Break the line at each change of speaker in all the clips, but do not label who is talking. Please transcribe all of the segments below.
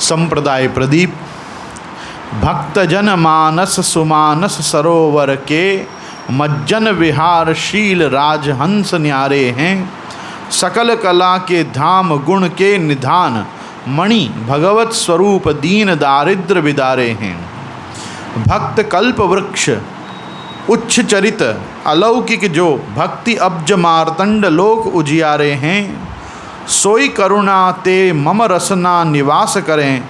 संप्रदाय प्रदीप। भक्तजन मानस सुमानस सरोवर के मज्जन विहारशील राजहंस न्यारे हैं। सकल कला के धाम गुण के निधान मणि भगवत स्वरूप दीन दारिद्र विदारे हैं। भक्त कल्प वृक्ष उच्च चरित अलौकिक जो भक्ति अब्ज मार्तंड लोक उजियारे हैं। सोई करुणा ते मम रसना निवास करें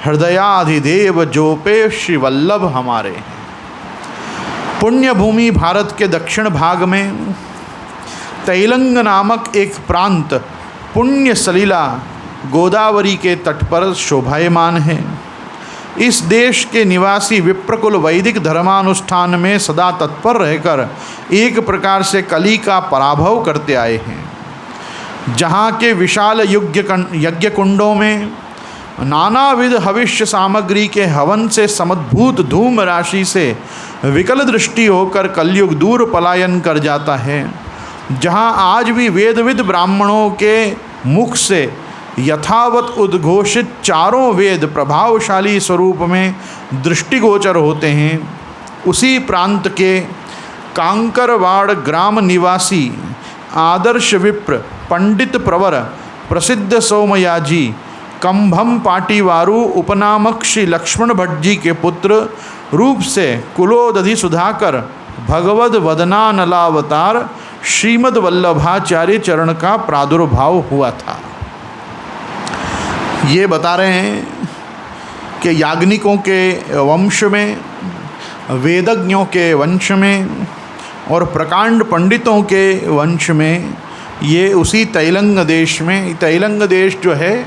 हृदयाधिदेव जो पे श्री वल्लभ हमारे हैं। पुण्य भूमि भारत के दक्षिण भाग में तैलंग नामक एक प्रांत पुण्य सलीला गोदावरी के तट पर शोभायमान है। इस देश के निवासी विप्रकुल वैदिक धर्मानुष्ठान में सदा तत्पर रहकर एक प्रकार से कली का पराभव करते आए हैं। जहाँ के विशाल यज्ञ कुंडों में नानाविध हविष्य सामग्री के हवन से समद्भूत धूम राशि से विकल दृष्टि होकर कलयुग दूर पलायन कर जाता है। जहाँ आज भी वेदविद ब्राह्मणों के मुख से यथावत उद्घोषित चारों वेद प्रभावशाली स्वरूप में दृष्टिगोचर होते हैं, उसी प्रांत के कांकरवाड़ ग्राम निवासी आदर्श विप्र पंडित प्रवर प्रसिद्ध सोमयाजी कंभम पाटीवारू उपनामक श्री लक्ष्मण भट्ट जी के पुत्र रूप से कुलोदधि सुधाकर भगवद वदनानलावतार श्रीमद् वल्लभाचार्य चरण का प्रादुर्भाव हुआ था। ये बता रहे हैं कि याज्ञनिकों के वंश में, वेदज्ञों के वंश में और प्रकांड पंडितों के वंश में ये उसी तैलंग देश में, तैलंग देश जो है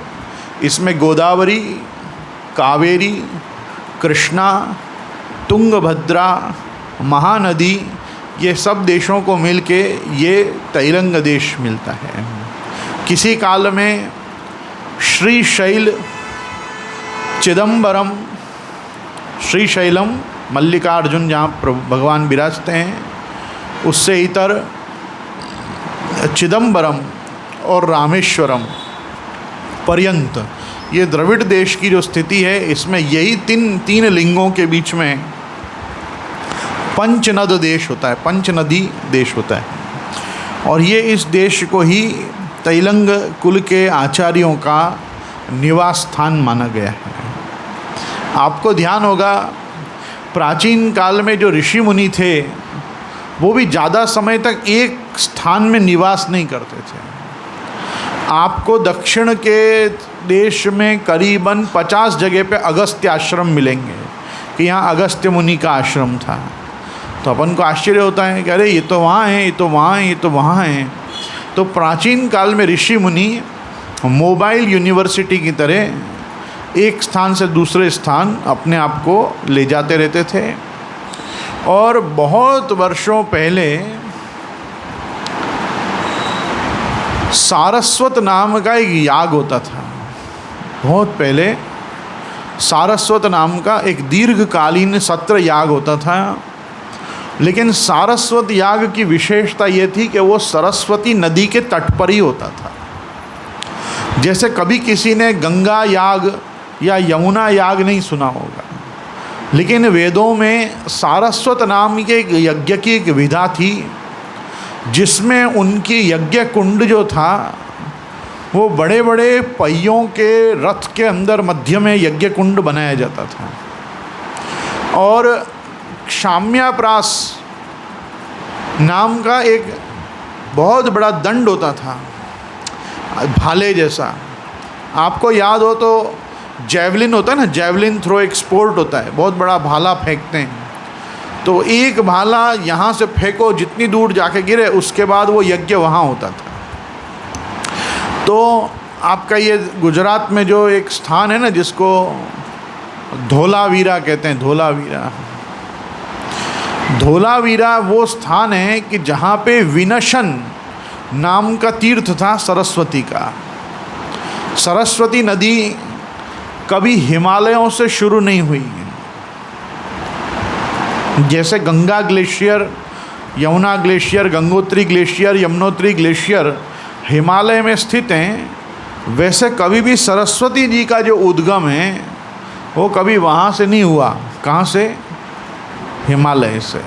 इसमें गोदावरी, कावेरी, कृष्णा, तुंगभद्रा, महानदी ये सब देशों को मिलके ये तैलंग देश मिलता है। किसी काल में श्रीशैल, चिदम्बरम, श्रीशैलम मल्लिकार्जुन जहाँ भगवान विराजते हैं, उससे इतर चिदम्बरम और रामेश्वरम पर्यंत ये द्रविड़ देश की जो स्थिति है, इसमें यही तीन लिंगों के बीच में पंचनद देश होता है, पंचनदी देश होता है। और ये इस देश को ही तैलंग कुल के आचार्यों का निवास स्थान माना गया है। आपको ध्यान होगा प्राचीन काल में जो ऋषि मुनि थे वो भी ज़्यादा समय तक एक स्थान में निवास नहीं करते थे। आपको दक्षिण के देश में करीबन 50 जगह पे अगस्त्य आश्रम मिलेंगे कि यहाँ अगस्त्य मुनि का आश्रम था। तो अपन को आश्चर्य होता है कि अरे ये तो वहाँ है, ये तो वहाँ है, ये तो वहाँ है। तो प्राचीन काल में ऋषि मुनि मोबाइल यूनिवर्सिटी की तरह एक स्थान से दूसरे स्थान अपने आप को ले जाते रहते थे। और बहुत वर्षों पहले सारस्वत नाम का एक याग होता था। बहुत पहले सारस्वत नाम का एक दीर्घकालीन सत्र याग होता था। लेकिन सारस्वत याग की विशेषता ये थी कि वो सरस्वती नदी के तट पर ही होता था। जैसे कभी किसी ने गंगा याग या यमुना याग नहीं सुना होगा, लेकिन वेदों में सारस्वत नाम के एक यज्ञ की एक विधा थी जिसमें उनकी यज्ञ कुंड जो था वो बड़े बड़े पहियों के रथ के अंदर मध्य में यज्ञ कुंड बनाया जाता था। और क्षाम्याप्रास नाम का एक बहुत बड़ा दंड होता था, भाले जैसा। आपको याद हो तो जैवलिन होता है ना, जैवलिन थ्रो एक स्पोर्ट होता है, बहुत बड़ा भाला फेंकते हैं। तो एक भाला यहाँ से फेंको, जितनी दूर जाके गिरे उसके बाद वो यज्ञ वहाँ होता था। तो आपका ये गुजरात में जो एक स्थान है ना जिसको धोलावीरा कहते हैं, धोलावीरा वो स्थान है कि जहाँ पे विनशन नाम का तीर्थ था सरस्वती का। सरस्वती नदी कभी हिमालयों से शुरू नहीं हुई। जैसे Ganga glacier, Yamuna glacier, Gangotri glacier, Yamunotri glacier Himalaya में स्थित हैं, वैसे कभी भी सरस्वती जी का जो उद्गम है वो कभी वहाँ से नहीं हुआ। कहाँ से? हिमालय से।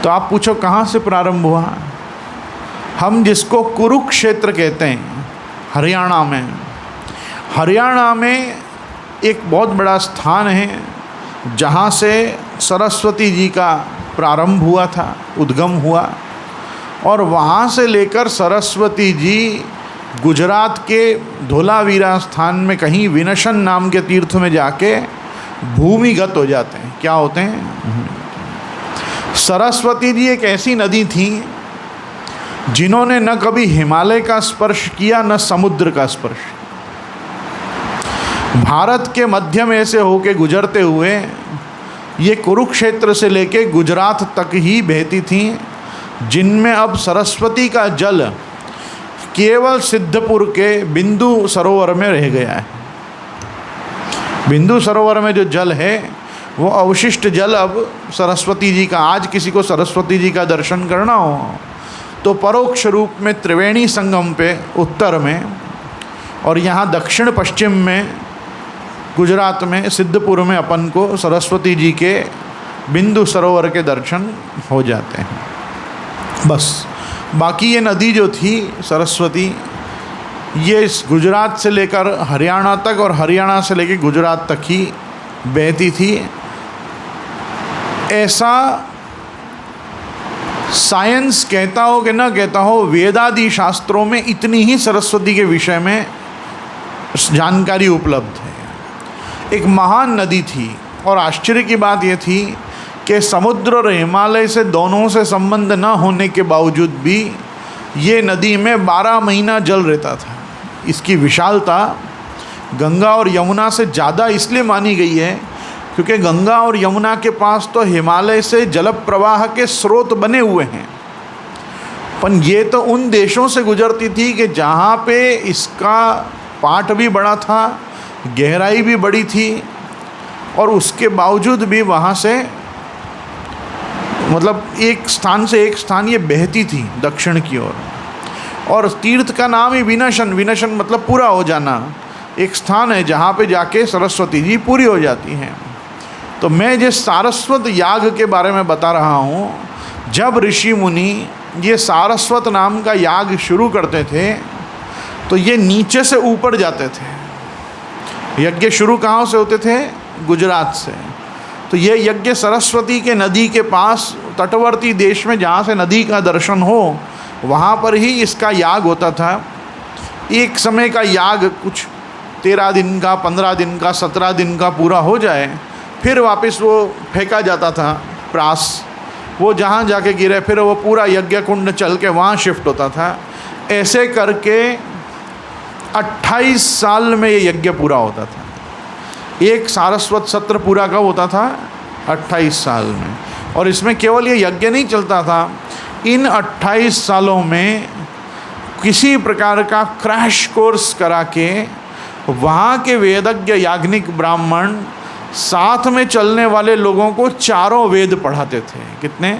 तो आप पूछो कहाँ से प्रारंभ हुआ? हम जिसको कुरुक्षेत्र कहते हैं, हरियाणा में एक बहुत बड़ा स्थान है जहाँ से सरस्वती जी का प्रारंभ हुआ था, उद्गम हुआ, और वहाँ से लेकर सरस्वती जी गुजरात के धोलावीरा स्थान में कहीं विनशन नाम के तीर्थ में जाके भूमिगत हो जाते हैं। क्या होते हैं? सरस्वती जी एक ऐसी नदी थी जिन्होंने न कभी हिमालय का स्पर्श किया न समुद्र का स्पर्श। भारत के मध्य में से होके गुजरते हुए ये कुरुक्षेत्र से लेके गुजरात तक ही बहती थी, जिनमें अब सरस्वती का जल केवल सिद्धपुर के बिंदु सरोवर में रह गया है। बिंदु सरोवर में जो जल है वो अवशिष्ट जल अब सरस्वती जी का। आज किसी को सरस्वती जी का दर्शन करना हो तो परोक्ष रूप में त्रिवेणी संगम पे उत्तर में, और यहाँ दक्षिण पश्चिम में गुजरात में सिद्धपुर में अपन को सरस्वती जी के बिंदु सरोवर के दर्शन हो जाते हैं। बस बाकी ये नदी जो थी सरस्वती, ये इस गुजरात से लेकर हरियाणा तक और हरियाणा से लेकर गुजरात तक ही बहती थी। ऐसा साइंस कहता हो कि न कहता हो, वेदादि शास्त्रों में इतनी ही सरस्वती के विषय में जानकारी उपलब्ध है। एक महान नदी थी, और आश्चर्य की बात यह थी कि समुद्र और हिमालय से दोनों से संबंध न होने के बावजूद भी ये नदी में 12 महीना जल रहता था। इसकी विशालता गंगा और यमुना से ज़्यादा इसलिए मानी गई है क्योंकि गंगा और यमुना के पास तो हिमालय से जल प्रवाह के स्रोत बने हुए हैं, पर ये तो उन देशों से गुजरती थी कि जहाँ पे इसका पाट भी बड़ा था, गहराई भी बड़ी थी, और उसके बावजूद भी वहाँ से मतलब एक स्थान से एक स्थान ये बहती थी दक्षिण की ओर। और तीर्थ का नाम ही विनशन, विनशन मतलब पूरा हो जाना। एक स्थान है जहाँ पे जाके सरस्वती जी पूरी हो जाती हैं। तो मैं जिस सारस्वत याग के बारे में बता रहा हूँ, जब ऋषि मुनि ये सारस्वत नाम का याग शुरू करते थे तो ये नीचे से ऊपर जाते थे। यज्ञ शुरू कहाँ से होते थे? गुजरात से। तो ये यज्ञ सरस्वती के नदी के पास तटवर्ती देश में जहाँ से नदी का दर्शन हो वहाँ पर ही इसका याग होता था। एक समय का याग कुछ 13 दिन का, 15 दिन का, 17 दिन का पूरा हो जाए, फिर वापस वो फेंका जाता था प्रास। वो जहाँ जाके गिरे फिर वो पूरा यज्ञ कुंड चल के वहाँ शिफ्ट होता था। ऐसे करके 28 साल में ये यज्ञ पूरा होता था। एक सारस्वत सत्र पूरा कब होता था? 28 साल में। और इसमें केवल ये यज्ञ नहीं चलता था, इन 28 सालों में किसी प्रकार का क्रैश कोर्स करा के वहाँ के वेदज्ञ याज्ञनिक ब्राह्मण साथ में चलने वाले लोगों को चारों वेद पढ़ाते थे। कितने?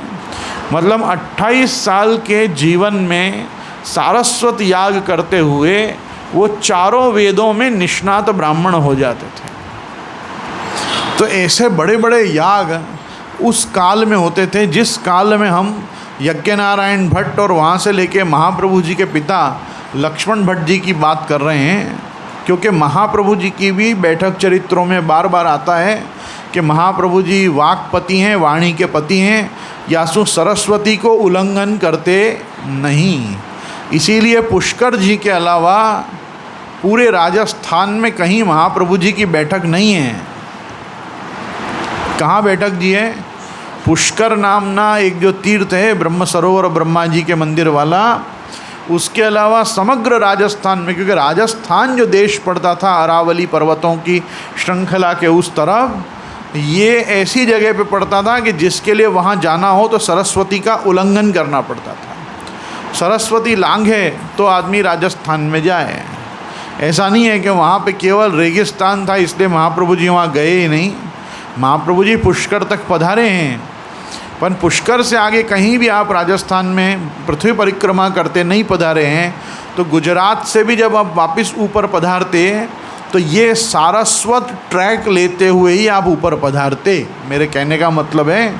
मतलब 28 साल के जीवन में सारस्वत याग करते हुए वो चारों वेदों में निष्णात ब्राह्मण हो जाते थे। तो ऐसे बड़े बड़े याग उस काल में होते थे जिस काल में हम यज्ञनारायण भट्ट और वहाँ से लेके महाप्रभु जी के पिता लक्ष्मण भट्ट जी की बात कर रहे हैं। क्योंकि महाप्रभु जी की भी बैठक चरित्रों में बार बार आता है कि महाप्रभु जी वाक्पति हैं, वाणी के पति हैं, यासु सरस्वती को उल्लंघन करते नहीं। इसीलिए पुष्कर जी के अलावा पूरे राजस्थान में कहीं महाप्रभु जी की बैठक नहीं है। कहाँ बैठक जी है? पुष्कर नामना एक जो तीर्थ है ब्रह्म सरोवर ब्रह्मा जी के मंदिर वाला, उसके अलावा समग्र राजस्थान में, क्योंकि राजस्थान जो देश पड़ता था अरावली पर्वतों की श्रृंखला के उस तरफ, ये ऐसी जगह पे पड़ता था कि जिसके लिए वहाँ जाना हो तो सरस्वती का उल्लंघन करना पड़ता था। सरस्वती लांघे तो आदमी राजस्थान में जाए। ऐसा नहीं है कि वहाँ पे केवल रेगिस्तान था इसलिए महाप्रभु जी वहाँ गए ही नहीं। महाप्रभु जी पुष्कर तक पधारे हैं, पर पुष्कर से आगे कहीं भी आप राजस्थान में पृथ्वी परिक्रमा करते नहीं पधारे हैं, तो गुजरात से भी जब आप वापस ऊपर पधारते तो ये सारस्वत ट्रैक लेते हुए ही आप ऊपर पधारते। मेरे कहने का मतलब है,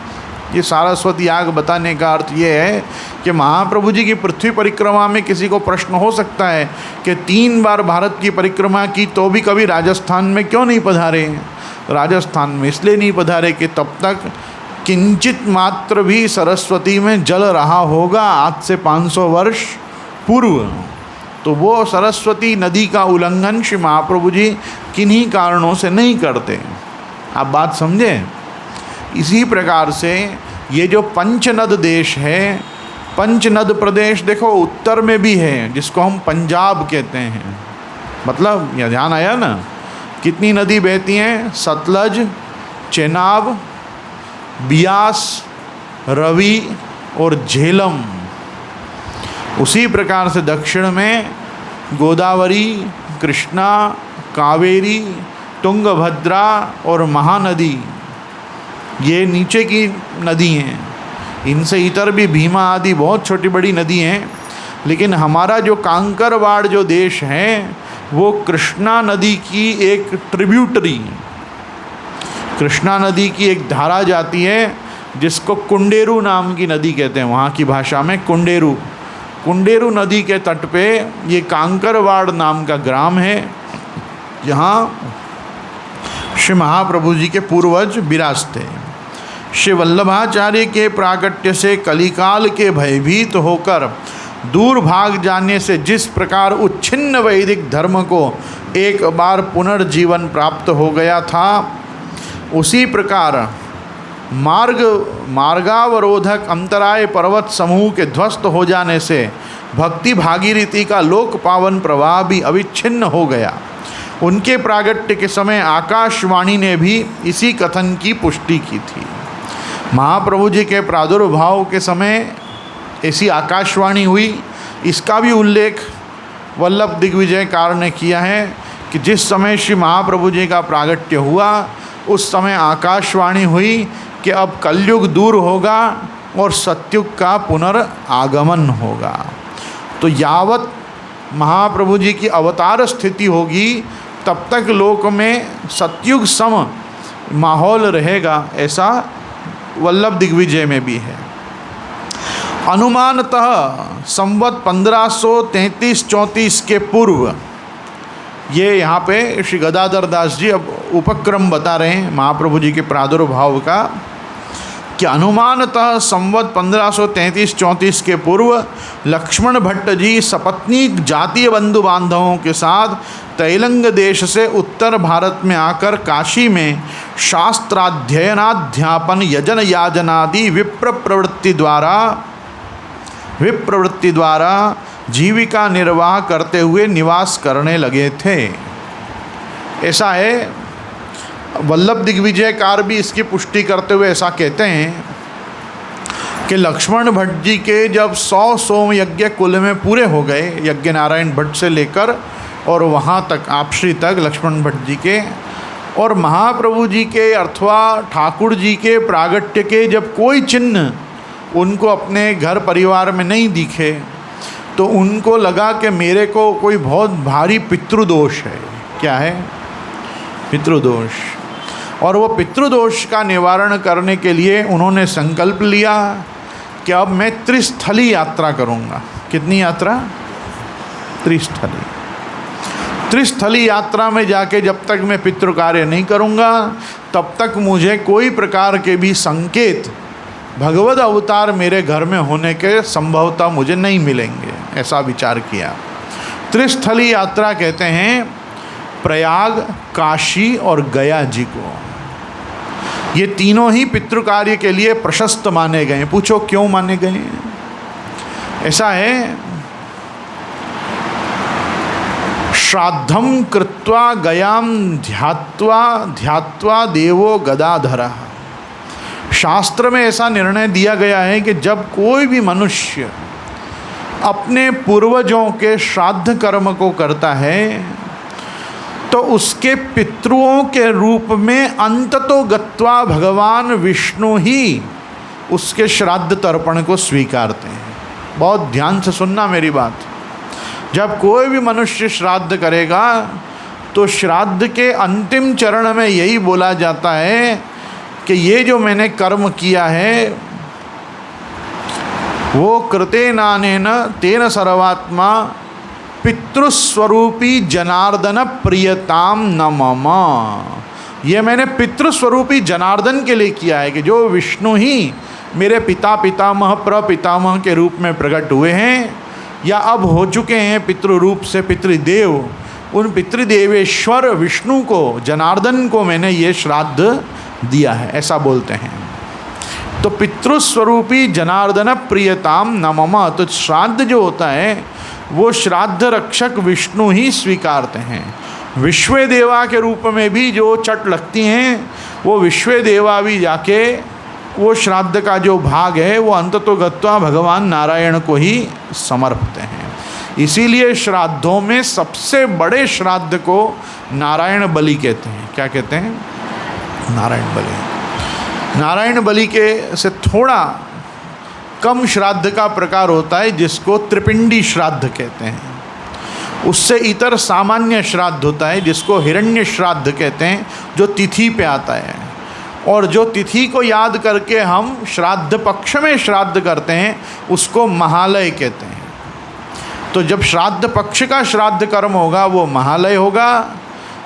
ये सारस्वत याग बताने का अर्थ ये है कि महाप्रभु जी की पृथ्वी परिक्रमा में किसी को प्रश्न हो सकता है कि 3 बार भारत की परिक्रमा की तो भी कभी राजस्थान में क्यों नहीं पधारे। राजस्थान में इसलिए नहीं पधारे कि तब तक किंचित मात्र भी सरस्वती में जल रहा होगा आज से 500 वर्ष पूर्व। तो वो सरस्वती नदी का उल्लंघन श्री महाप्रभु जी किन्हीं कारणों से नहीं करते। आप बात समझे। इसी प्रकार से ये जो पंचनद देश है, पंचनद प्रदेश देखो उत्तर में भी है, जिसको हम पंजाब कहते हैं। मतलब यह ध्यान आया ना, कितनी नदी बहती हैं? सतलज, चेनाब, बियास, रवि और झेलम। उसी प्रकार से दक्षिण में गोदावरी, कृष्णा, कावेरी, तुंगभद्रा और महानदी, ये नीचे की नदी हैं। इनसे इतर भी भीमा आदि बहुत छोटी बड़ी नदी हैं, लेकिन हमारा जो कांकरवाड़ जो देश है वो कृष्णा नदी की एक ट्रिब्यूटरी, कृष्णा नदी की एक धारा जाती है जिसको कुंडेरू नाम की नदी कहते हैं, वहाँ की भाषा में कुंडेरू। कुंडेरू नदी के तट पे ये कांकरवाड़ नाम का ग्राम है, जहाँ श्री महाप्रभु जी के पूर्वज विराजते। श्री वल्लभाचार्य के प्राकट्य से कलिकाल के भयभीत होकर दूर भाग जाने से जिस प्रकार उच्छिन्न वैदिक धर्म को एक बार पुनर्जीवन प्राप्त हो गया था, उसी प्रकार मार्गावरोधक अंतराय पर्वत समूह के ध्वस्त हो जाने से भक्ति भागीरथी का लोक पावन प्रवाह भी अविच्छिन्न हो गया। उनके प्रागट्य के समय आकाशवाणी ने भी इसी कथन की पुष्टि की थी। महाप्रभु जी के प्रादुर्भाव के समय ऐसी आकाशवाणी हुई, इसका भी उल्लेख वल्लभ दिग्विजयकार ने किया है कि जिस समय श्री महाप्रभु जी का प्रागट्य हुआ उस समय आकाशवाणी हुई कि अब कलयुग दूर होगा और सत्युग का पुनर्आगमन होगा। तो यावत महाप्रभु जी की अवतार स्थिति होगी तब तक लोक में सत्युग सम माहौल रहेगा, ऐसा वल्लभ दिग्विजय में भी है। अनुमानतः संवत 1533-34 के पूर्व, ये यहाँ पे श्री गदाधर दास जी अब उपक्रम बता रहे हैं महाप्रभु जी के प्रादुर्भाव का, कि अनुमानतः संवत 1533-34 के पूर्व लक्ष्मण भट्ट जी सपत्नीक जातीय बंधु बांधवों के साथ तैलंग देश से उत्तर भारत में आकर काशी में शास्त्राध्ययनाध्यापन यजन याजनादि विप्रवृत्ति द्वारा जीविका निर्वाह करते हुए निवास करने लगे थे। ऐसा है, वल्लभ दिग्विजयकार भी इसकी पुष्टि करते हुए ऐसा कहते हैं कि लक्ष्मण भट्ट जी के जब 100 सोम यज्ञ कुल में पूरे हो गए, यज्ञ नारायण भट्ट से लेकर और वहाँ तक आपश्री तक लक्ष्मण भट्ट जी के, और महाप्रभु जी के अथवा ठाकुर जी के प्रागट्य के जब कोई चिन्ह उनको अपने घर परिवार में नहीं दिखे, तो उनको लगा कि मेरे को कोई बहुत भारी पितृदोष है। क्या है? पितृदोष। और वो पितृदोष का निवारण करने के लिए उन्होंने संकल्प लिया कि अब मैं त्रिस्थली यात्रा करूँगा। कितनी यात्रा? त्रिस्थली। त्रिस्थली यात्रा में जाके जब तक मैं पितृ कार्य नहीं करूँगा तब तक मुझे कोई प्रकार के भी संकेत भगवद अवतार मेरे घर में होने के संभवतः मुझे नहीं मिलेंगे, ऐसा विचार किया। त्रिस्थली यात्रा कहते हैं प्रयाग, काशी और गया जी को। ये तीनों ही पितृ कार्य के लिए प्रशस्त माने गए। पूछो क्यों माने गए? ऐसा है, श्राद्धम कृत्वा गयाम ध्यात्वा देवो गदाधरः। शास्त्र में ऐसा निर्णय दिया गया है कि जब कोई भी मनुष्य अपने पूर्वजों के श्राद्ध कर्म को करता है तो उसके पितृओं के रूप में अंततो गत्वा भगवान विष्णु ही उसके श्राद्ध तर्पण को स्वीकारते हैं। बहुत ध्यान से सुनना मेरी बात। जब कोई भी मनुष्य श्राद्ध करेगा तो श्राद्ध के अंतिम चरण में यही बोला जाता है कि ये जो मैंने कर्म किया है वो कृते नानेन तेन सर्वात्मा पितृस्वरूपी जनार्दन प्रियताम न मम। ये मैंने पितृस्वरूपी जनार्दन के लिए किया है कि जो विष्णु ही मेरे पिता पितामह प्रपितामह के रूप में प्रकट हुए हैं या अब हो चुके हैं पितृ रूप से पितृदेव, उन पितृदेवेश्वर विष्णु को, जनार्दन को मैंने ये श्राद्ध दिया है, ऐसा बोलते हैं। तो पितृस्वरूपी जनार्दन प्रियताम न मम। तो श्राद्ध जो होता है वो श्राद्ध रक्षक विष्णु ही स्वीकारते हैं। विश्वे देवा के रूप में भी जो चट लगती हैं वो विश्वे देवा भी जाके वो श्राद्ध का जो भाग है वो अंततो गत्वा भगवान नारायण को ही समर्पते हैं। इसीलिए श्राद्धों में सबसे बड़े श्राद्ध को नारायण बलि कहते हैं। क्या कहते हैं? नारायण बलि। नारायण बलि के से थोड़ा कम श्राद्ध का प्रकार होता है जिसको त्रिपिंडी श्राद्ध कहते हैं। उससे इतर सामान्य श्राद्ध होता है जिसको हिरण्य श्राद्ध कहते हैं, जो तिथि पे आता है। और जो तिथि को याद करके हम श्राद्ध पक्ष में श्राद्ध करते हैं उसको महालय कहते हैं। तो जब श्राद्ध पक्ष का श्राद्ध कर्म होगा वो महालय होगा,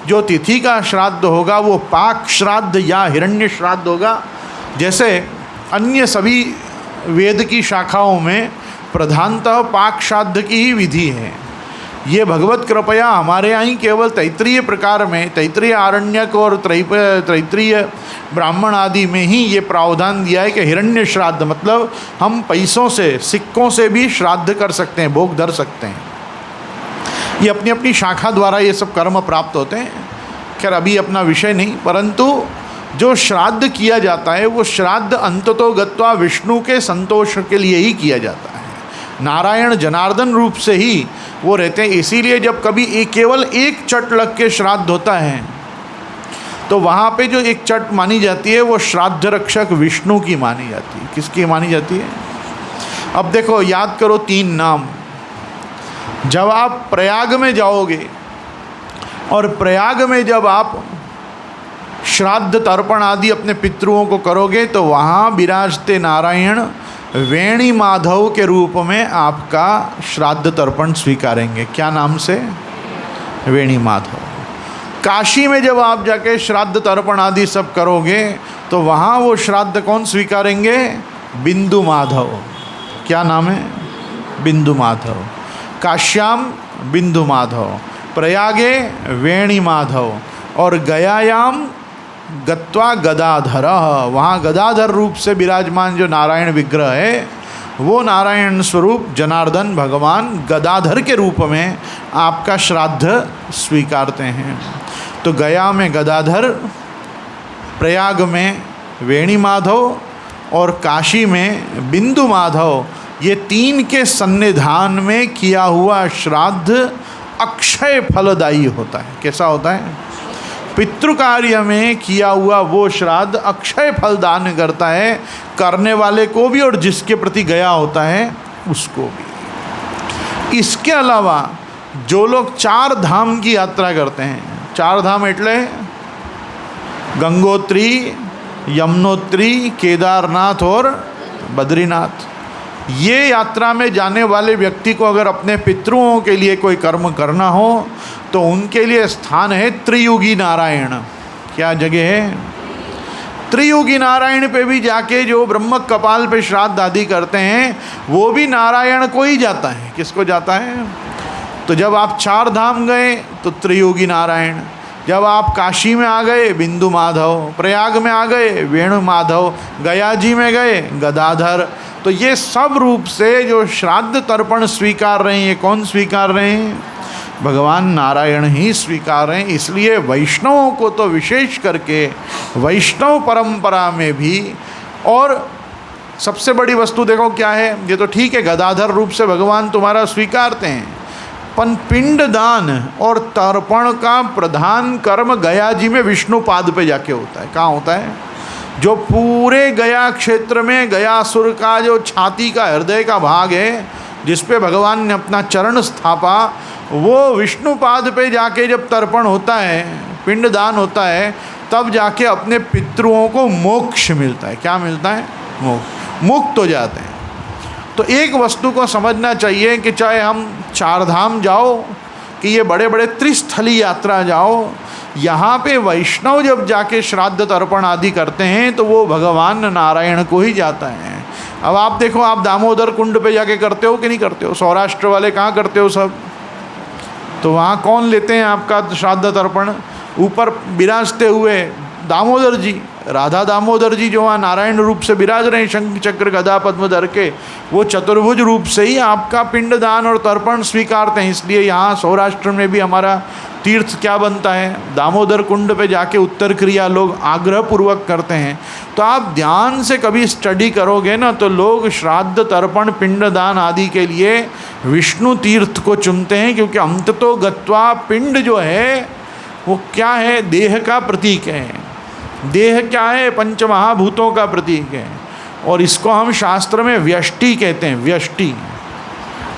जो तिथि का श्राद्ध होगा वो पाक श्राद्ध या हिरण्य श्राद्ध होगा। जैसे अन्य सभी वेद की शाखाओं में प्रधानतः पाक श्राद्ध की ही विधि है। ये भगवत कृपया हमारे यहाँ ही केवल तैत्रीय प्रकार में, तैत्रीय आरण्यक और तैत्रीय ब्राह्मण आदि में ही ये प्रावधान दिया है कि हिरण्य श्राद्ध मतलब हम पैसों से, सिक्कों से भी श्राद्ध कर सकते हैं, भोग धर सकते हैं। ये अपनी अपनी शाखा द्वारा ये सब कर्म प्राप्त होते हैं। खैर अभी अपना विषय नहीं, परंतु जो श्राद्ध किया जाता है वो श्राद्ध अंततो गत्वा विष्णु के संतोष के लिए ही किया जाता है। नारायण जनार्दन रूप से ही वो रहते हैं। इसीलिए जब कभी केवल एक चट लग के श्राद्ध होता है तो वहाँ पे जो एक चट मानी जाती है वो श्राद्ध रक्षक विष्णु की मानी जाती है। किसकी मानी जाती है? अब देखो, याद करो 3 नाम। जब आप प्रयाग में जाओगे और प्रयाग में जब आप श्राद्ध तर्पण आदि अपने पितृओं को करोगे तो वहाँ विराजते नारायण वेणी माधव के रूप में आपका श्राद्ध तर्पण स्वीकारेंगे। क्या नाम से? वेणी माधव। काशी में जब आप जाके श्राद्ध तर्पण आदि सब करोगे तो वहाँ वो श्राद्ध कौन स्वीकारेंगे? बिंदु माधव। क्या नाम है? बिंदु माधव। काश्याम बिंदु माधव, प्रयागे वेणी माधव और गयायाम गत्वा गदाधर। वहाँ गदाधर रूप से विराजमान जो नारायण विग्रह है वो नारायण स्वरूप जनार्दन भगवान गदाधर के रूप में आपका श्राद्ध स्वीकारते हैं। तो गया में गदाधर, प्रयाग में वेणी माधव और काशी में बिंदु माधव, ये 3 के सन्निधान में किया हुआ श्राद्ध अक्षय फलदायी होता है। कैसा होता है? पितृ कार्य में किया हुआ वो श्राद्ध अक्षय फल दान करता है, करने वाले को भी और जिसके प्रति गया होता है उसको भी। इसके अलावा जो लोग 4 धाम की यात्रा करते हैं, 4 धाम एटले गंगोत्री, यमुनोत्री, केदारनाथ और बद्रीनाथ, ये यात्रा में जाने वाले व्यक्ति को अगर अपने पितृओं के लिए कोई कर्म करना हो तो उनके लिए स्थान है त्रियुगी नारायण। क्या जगह है? त्रियुगी नारायण पे भी जाके जो ब्रह्म कपाल पे श्राद्ध आदि करते हैं वो भी नारायण को ही जाता है। किसको जाता है? तो जब आप 4 धाम गए तो त्रियुगी नारायण, जब आप काशी में आ गए बिंदु माधव, प्रयाग में आ गए वेणु माधव, गया जी में गए गदाधर। तो ये सब रूप से जो श्राद्ध तर्पण स्वीकार रहे हैं, ये कौन स्वीकार रहे हैं? भगवान नारायण ही स्वीकार रहे हैं। इसलिए वैष्णवों को तो विशेष करके वैष्णव परंपरा में भी, और सबसे बड़ी वस्तु देखो क्या है, ये तो ठीक है गदाधर रूप से भगवान तुम्हारा स्वीकारते हैं, पर पिंडदान और तर्पण का प्रधान कर्म गया जी में विष्णु पाद पे जाके होता है। कहाँ होता है? जो पूरे गया क्षेत्र में गयासुर का जो छाती का हृदय का भाग है जिस पे भगवान ने अपना चरण स्थापा, वो विष्णुपाद पे जाके जब तर्पण होता है, पिंडदान होता है, तब जाके अपने पितरों को मोक्ष मिलता है। क्या मिलता है? मोक्ष, मुक्त हो जाते हैं। तो एक वस्तु को समझना चाहिए कि चाहे हम चार धाम जाओ कि ये बड़े बड़े त्रिस्थली यात्रा जाओ, यहाँ पे वैष्णव जब जाके श्राद्ध तर्पण आदि करते हैं तो वो भगवान नारायण को ही जाता है। अब आप देखो, आप दामोदर कुंड पे जाके करते हो कि नहीं करते हो? सौराष्ट्र वाले कहाँ करते हो सब? तो वहाँ कौन लेते हैं आपका श्राद्ध तर्पण? ऊपर विराजते हुए दामोदर जी, राधा दामोदर जी जो वहाँ नारायण रूप से विराज रहे हैं, शंख चक्र गदा पद्म धर के, वो चतुर्भुज रूप से ही आपका पिंडदान और तर्पण स्वीकारते हैं। इसलिए यहाँ सौराष्ट्र में भी हमारा तीर्थ क्या बनता है? दामोदर कुंड पे जाके उत्तर क्रिया लोग आग्रह पूर्वक करते हैं। तो आप ध्यान से कभी स्टडी करोगे ना तो लोग श्राद्ध तर्पण पिंडदान आदि के लिए विष्णु तीर्थ को चुनते हैं, क्योंकि अंततो गत्वा पिंड जो है वो क्या है? देह का प्रतीक है। देह क्या है? पंचमहाभूतों का प्रतीक है। और इसको हम शास्त्र में व्यष्टि कहते हैं, व्यष्टि।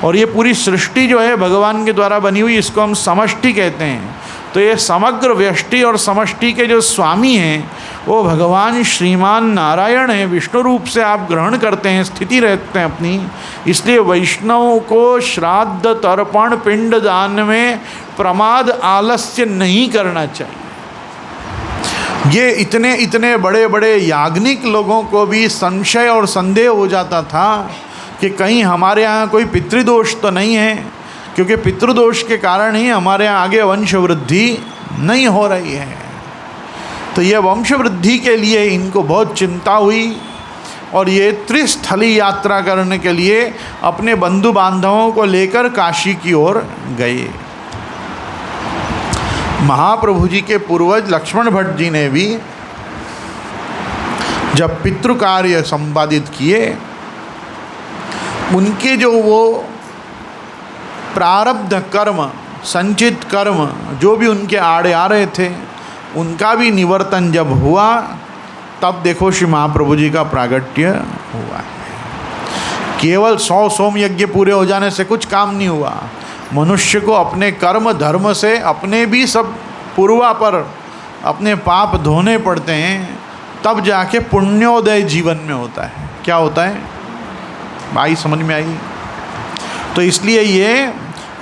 और ये पूरी सृष्टि जो है भगवान के द्वारा बनी हुई, इसको हम समष्टि कहते हैं। तो ये समग्र व्यष्टि और समष्टि के जो स्वामी हैं वो भगवान श्रीमान नारायण हैं। विष्णु रूप से आप ग्रहण करते हैं, स्थिति रहते हैं अपनी। इसलिए वैष्णव को श्राद्ध तर्पण पिंडदान में प्रमाद आलस्य नहीं करना चाहिए। ये इतने इतने बड़े बड़े याज्ञनिक लोगों को भी संशय और संदेह हो जाता था कि कहीं हमारे यहाँ कोई पितृदोष तो नहीं है, क्योंकि पितृदोष के कारण ही हमारे यहाँ आगे वंश वृद्धि नहीं हो रही है। तो ये वंश वृद्धि के लिए इनको बहुत चिंता हुई और ये त्रिस्थली यात्रा करने के लिए अपने बंधु बांधवों को लेकर काशी की ओर गए। महाप्रभु जी के पूर्वज लक्ष्मण भट्ट जी ने भी जब पितृ कार्य संपादित किए, उनके जो वो प्रारब्ध कर्म, संचित कर्म जो भी उनके आड़े आ रहे थे, उनका भी निवर्तन जब हुआ, तब देखो श्री महाप्रभु जी का प्रागट्य हुआ है। केवल 100 सोम यज्ञ पूरे हो जाने से कुछ काम नहीं हुआ। मनुष्य को अपने कर्म धर्म से अपने भी सब पूर्वापर अपने पाप धोने पड़ते हैं, तब जाके पुण्योदय जीवन में होता है। क्या होता है भाई, समझ में आई? तो इसलिए ये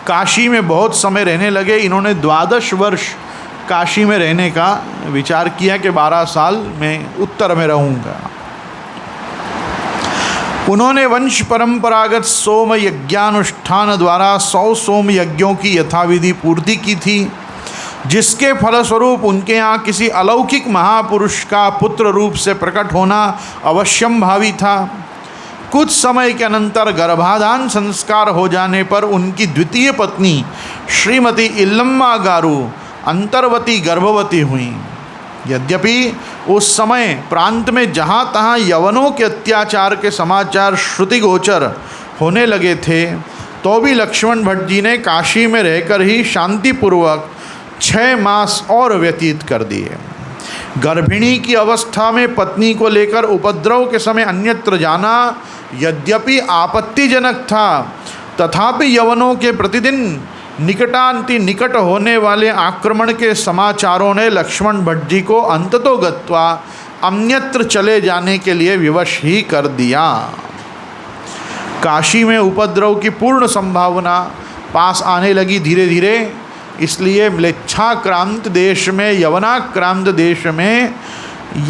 काशी में बहुत समय रहने लगे। इन्होंने 12 वर्ष काशी में रहने का विचार किया कि 12 साल मैं उत्तर में रहूँगा। उन्होंने वंश परंपरागत सोम यज्ञानुष्ठान द्वारा 100 सोम यज्ञों की यथाविधि पूर्ति की थी, जिसके फलस्वरूप उनके यहाँ किसी अलौकिक महापुरुष का पुत्र रूप से प्रकट होना अवश्यंभावी था। कुछ समय के अनंतर गर्भाधान संस्कार हो जाने पर उनकी द्वितीय पत्नी श्रीमती इल्लम्मा गारू अंतर्वती गर्भवती हुई। यद्यपि उस समय प्रांत में जहाँ तहाँ यवनों के अत्याचार के समाचार श्रुतिगोचर होने लगे थे, तो भी लक्ष्मण भट्ट जी ने काशी में रहकर ही शांतिपूर्वक 6 मास और व्यतीत कर दिए। गर्भिणी की अवस्था में पत्नी को लेकर उपद्रव के समय अन्यत्र जाना यद्यपि आपत्तिजनक था, तथापि यवनों के प्रतिदिन निकटांति निकट होने वाले आक्रमण के समाचारों ने लक्ष्मण भट्ट जी को अंततो गत्वा अन्यत्र चले जाने के लिए विवश ही कर दिया। काशी में उपद्रव की पूर्ण संभावना पास आने लगी धीरे धीरे। इसलिए म्लेच्छाक्रांत देश में, यवनाक्रांत देश में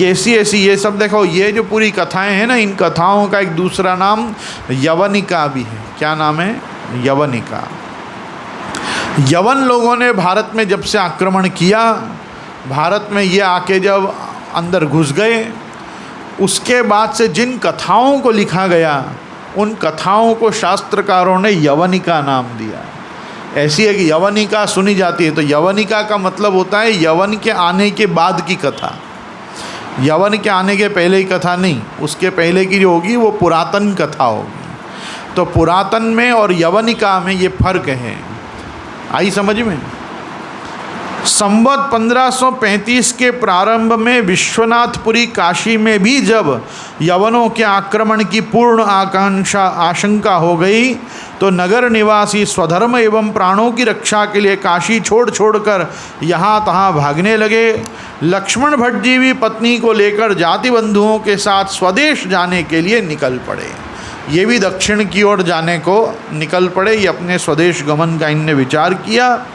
ऐसी ये सब देखो, ये जो पूरी कथाएं हैं ना, इन कथाओं का एक दूसरा नाम यवनिका भी है। क्या नाम है? यवनिका। यवन लोगों ने भारत में जब से आक्रमण किया, भारत में ये आके जब अंदर घुस गए, उसके बाद से जिन कथाओं को लिखा गया, उन कथाओं को शास्त्रकारों ने यवनिका नाम दिया। ऐसी है कि यवनिका सुनी जाती है, तो यवनिका का मतलब होता है यवन के आने के बाद की कथा। यवन के आने के पहले की कथा नहीं, उसके पहले की जो होगी वो पुरातन कथा होगी। तो पुरातन में और यवनिका में ये फर्क है। आई समझ में? संवत 1535 के प्रारंभ में विश्वनाथपुरी काशी में भी जब यवनों के आक्रमण की पूर्ण आशंका हो गई तो नगर निवासी स्वधर्म एवं प्राणों की रक्षा के लिए काशी छोड़कर यहाँ तहाँ भागने लगे। लक्ष्मण भट्ट जी भी पत्नी को लेकर जाति बंधुओं के साथ स्वदेश जाने के लिए निकल पड़े। ये भी दक्षिण की ओर जाने को निकल पड़े। ये अपने स्वदेश गमन का इनने विचार किया।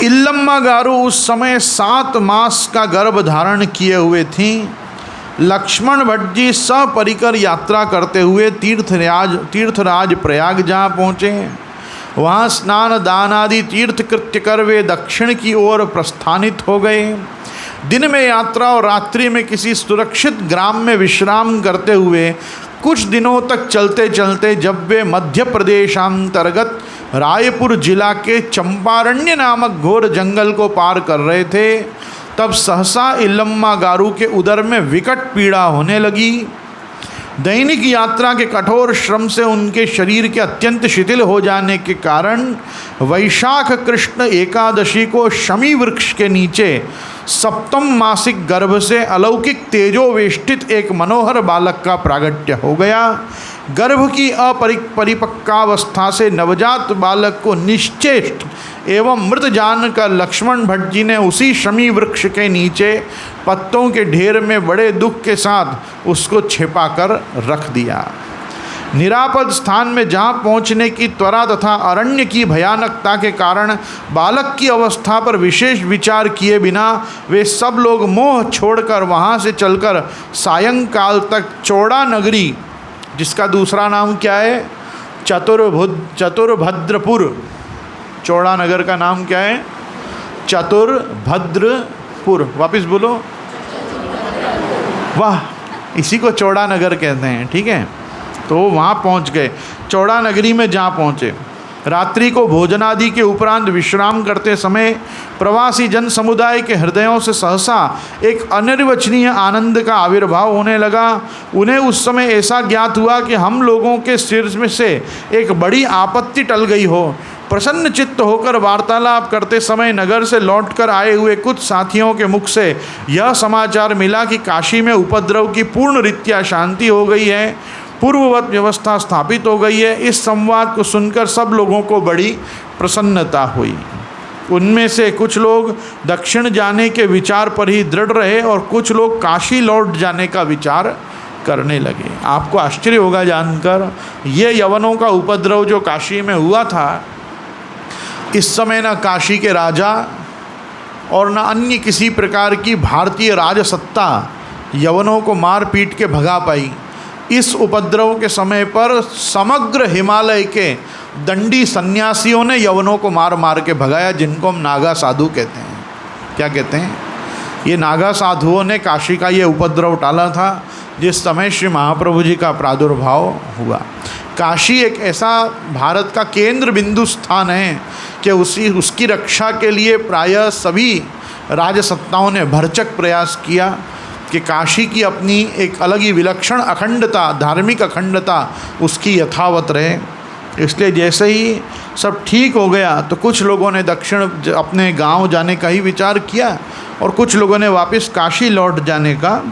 इल्लम्मा गारू उस समय 7 मास का गर्भ धारण किए हुए थीं। लक्ष्मण भट्ट जी सपरिकर यात्रा करते हुए तीर्थराज प्रयाग जा पहुँचे। वहाँ स्नान दान आदि तीर्थ कृत्य कर वे दक्षिण की ओर प्रस्थानित हो गए। दिन में यात्रा और रात्रि में किसी सुरक्षित ग्राम में विश्राम करते हुए कुछ दिनों तक चलते चलते जब वे मध्य प्रदेशांतर्गत रायपुर जिला के चंपारण्य नामक घोर जंगल को पार कर रहे थे तब सहसा इल्लम्मा गारू के उदर में विकट पीड़ा होने लगी। दैनिक यात्रा के कठोर श्रम से उनके शरीर के अत्यंत शिथिल हो जाने के कारण वैशाख कृष्ण एकादशी को शमी वृक्ष के नीचे सप्तम मासिक गर्भ से अलौकिक तेजोवेष्टित एक मनोहर बालक का प्रागट्य हो गया। गर्भ की अपरिपक्वावस्था से नवजात बालक को निश्चेष्ट एवं मृत जानकर लक्ष्मण भट्ट जी ने उसी शमी वृक्ष के नीचे पत्तों के ढेर में बड़े दुख के साथ उसको छिपाकर रख दिया। निरापद स्थान में जहाँ पहुँचने की त्वरा तथा अरण्य की भयानकता के कारण बालक की अवस्था पर विशेष विचार किए बिना वे सब लोग मोह छोड़कर वहाँ से चलकर सायंकाल तक चौड़ा नगरी, जिसका दूसरा नाम क्या है, चतुर्भद्रपुर। चौड़ा नगर का नाम क्या है, चतुर्भद्रपुर। वापस बोलो, वाह, इसी को चौड़ा नगर कहते हैं। ठीक है, तो वहाँ पहुँच गए। चौड़ा नगरी में जहाँ पहुँचे, रात्रि को भोजनादि के उपरांत विश्राम करते समय प्रवासी जन समुदाय के हृदयों से सहसा एक अनिर्वचनीय आनंद का आविर्भाव होने लगा। उन्हें उस समय ऐसा ज्ञात हुआ कि हम लोगों के सिर में से एक बड़ी आपत्ति टल गई हो। प्रसन्न चित्त होकर वार्तालाप करते समय नगर से लौटकर आए हुए कुछ साथियों के मुख से यह समाचार मिला कि काशी में उपद्रव की पूर्ण रीत्या शांति हो गई है, पूर्ववत व्यवस्था स्थापित हो गई है। इस संवाद को सुनकर सब लोगों को बड़ी प्रसन्नता हुई। उनमें से कुछ लोग दक्षिण जाने के विचार पर ही दृढ़ रहे और कुछ लोग काशी लौट जाने का विचार करने लगे। आपको आश्चर्य होगा जानकर, ये यवनों का उपद्रव जो काशी में हुआ था, इस समय न काशी के राजा और न अन्य किसी प्रकार की भारतीय राजसत्ता यवनों को मार पीट के भगा पाई। इस उपद्रव के समय पर समग्र हिमालय के दंडी सन्यासियों ने यवनों को मार मार के भगाया, जिनको हम नागा साधु कहते हैं। क्या कहते हैं? ये नागा साधुओं ने काशी का ये उपद्रव टाला था जिस समय श्री महाप्रभु जी का प्रादुर्भाव हुआ। काशी एक ऐसा भारत का केंद्र बिंदु स्थान है कि उसकी रक्षा के लिए प्रायः सभी राजसत्ताओं ने भरचक प्रयास किया कि काशी की अपनी एक अलग ही विलक्षण अखंडता, धार्मिक अखंडता उसकी यथावत रहे। इसलिए जैसे ही सब ठीक हो गया तो कुछ लोगों ने दक्षिण अपने गांव जाने का ही विचार किया और कुछ लोगों ने वापस काशी लौट जाने का।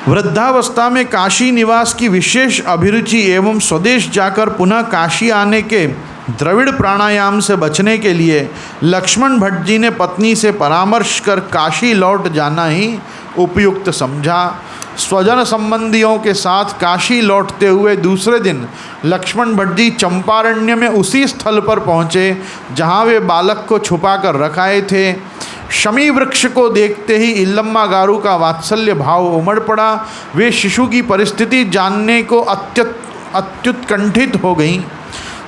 वृद्धावस्था में काशी निवास की विशेष अभिरुचि एवं स्वदेश जाकर पुनः काशी आने के द्रविड़ प्राणायाम से बचने के लिए लक्ष्मण भट्ट जी ने पत्नी से परामर्श कर काशी लौट जाना ही उपयुक्त समझा। स्वजन संबंधियों के साथ काशी लौटते हुए दूसरे दिन लक्ष्मण भट्ट जी चंपारण्य में उसी स्थल पर पहुँचे जहाँ वे बालक को छुपा कर रखाए थे। शमी वृक्ष को देखते ही इल्लम्मा गारू का वात्सल्य भाव उमड़ पड़ा। वे शिशु की परिस्थिति जानने को अत्युत्कंठित हो गईं।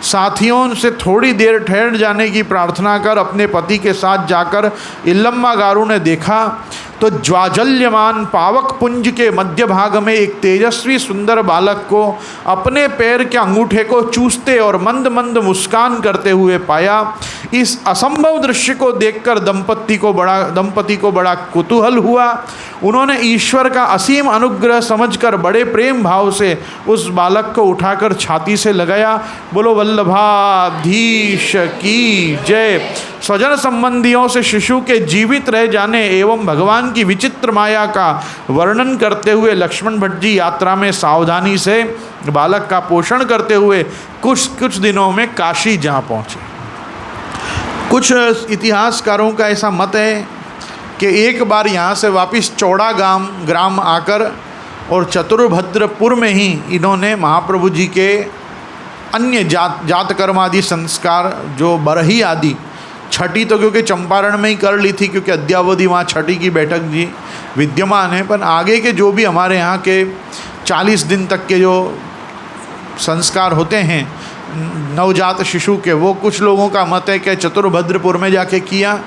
साथियों से थोड़ी देर ठहर जाने की प्रार्थना कर अपने पति के साथ जाकर इल्लम्मा गारू ने देखा तो ज्वाजल्यमान पावक पुंज के मध्य भाग में एक तेजस्वी सुंदर बालक को अपने पैर के अंगूठे को चूसते और मंद मंद मुस्कान करते हुए पाया। इस असंभव दृश्य को देखकर दंपति को बड़ा कुतूहल हुआ उन्होंने ईश्वर का असीम अनुग्रह समझकर बड़े प्रेम भाव से उस बालक को उठाकर छाती से लगाया। बोलो वल्लभाधीश की जय। स्वजन संबंधियों से शिशु के जीवित रह जाने एवं भगवान की विचित्र माया का वर्णन करते हुए लक्ष्मण भट्ट जी यात्रा में सावधानी से बालक का पोषण करते हुए कुछ दिनों में काशी जा पहुँचे। कुछ इतिहासकारों का ऐसा मत है कि एक बार यहाँ से वापस चौड़ा ग्राम आकर और चतुर्भद्रपुर में ही इन्होंने महाप्रभु जी के अन्य जात कर्म आदि संस्कार जो बरही आदि, छठी तो क्योंकि चंपारण में ही कर ली थी क्योंकि अद्यावधि वहाँ छठी की बैठक जी विद्यमान है, पर आगे के जो भी हमारे यहाँ के 40 दिन तक के जो संस्कार होते हैं नवजात शिशु के, वो कुछ लोगों का मत है कि चतुर्भद्रपुर में जाके किया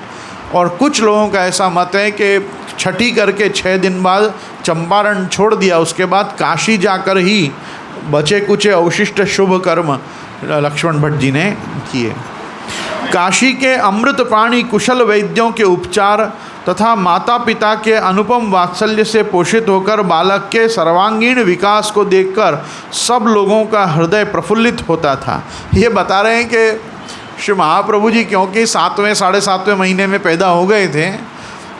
और कुछ लोगों का ऐसा मत है कि छठी करके 6 दिन बाद चंपारण छोड़ दिया, उसके बाद काशी जाकर ही बचे कुछ अवशिष्ट शुभ कर्म लक्ष्मण भट्ट जी ने किए। काशी के अमृत पाणी कुशल वैद्यों के उपचार तथा माता पिता के अनुपम वात्सल्य से पोषित होकर बालक के सर्वांगीण विकास को देखकर सब लोगों का हृदय प्रफुल्लित होता था। ये बता रहे हैं कि श्री महाप्रभु जी क्योंकि 7वें साढ़े 7वें महीने में पैदा हो गए थे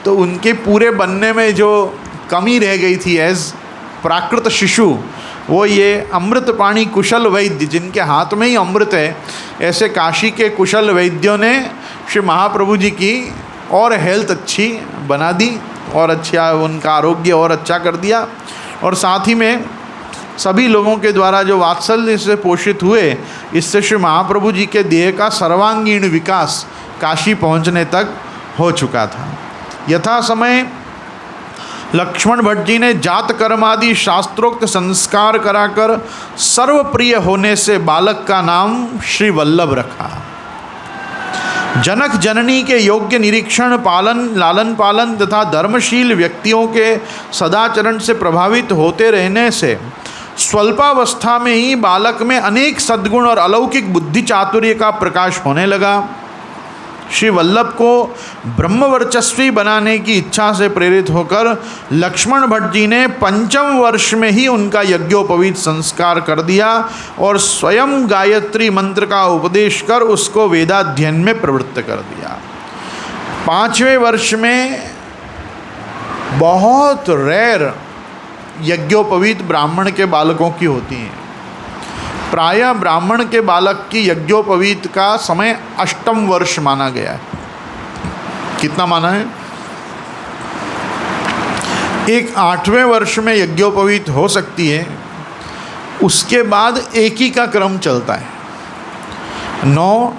तो उनके पूरे बनने में जो कमी रह गई थी एज प्राकृत शिशु, वो ये अमृत पाणी कुशल वैद्य जिनके हाथ में ही अमृत है, ऐसे काशी के कुशल वैद्यों ने श्री महाप्रभु जी की और हेल्थ अच्छी बना दी और अच्छा उनका आरोग्य और अच्छा कर दिया और साथ ही में सभी लोगों के द्वारा जो वात्सल्य से पोषित हुए, इससे श्री महाप्रभु जी के देह का सर्वांगीण विकास काशी पहुंचने तक हो चुका था। यथा समय लक्ष्मण भट्ट जी ने जात कर्म आदि शास्त्रोक्त संस्कार कराकर सर्वप्रिय होने से बालक का नाम श्री वल्लभ रखा। जनक जननी के योग्य निरीक्षण लालन पालन तथा धर्मशील व्यक्तियों के सदाचरण से प्रभावित होते रहने से स्वल्पावस्था में ही बालक में अनेक सद्गुण और अलौकिक बुद्धि चातुर्य का प्रकाश होने लगा। श्री वल्लभ को ब्रह्मवर्चस्वी बनाने की इच्छा से प्रेरित होकर लक्ष्मण भट्ट जी ने 5वें वर्ष में ही उनका यज्ञोपवीत संस्कार कर दिया और स्वयं गायत्री मंत्र का उपदेश कर उसको वेदाध्ययन में प्रवृत्त कर दिया। 5वें वर्ष में बहुत रेयर यज्ञोपवीत ब्राह्मण के बालकों की होती हैं। प्रायः ब्राह्मण के बालक की यज्ञोपवीत का समय 8वें वर्ष माना गया है। कितना माना है? एक 8वें वर्ष में यज्ञोपवीत हो सकती है, उसके बाद एक ही का क्रम चलता है। 9,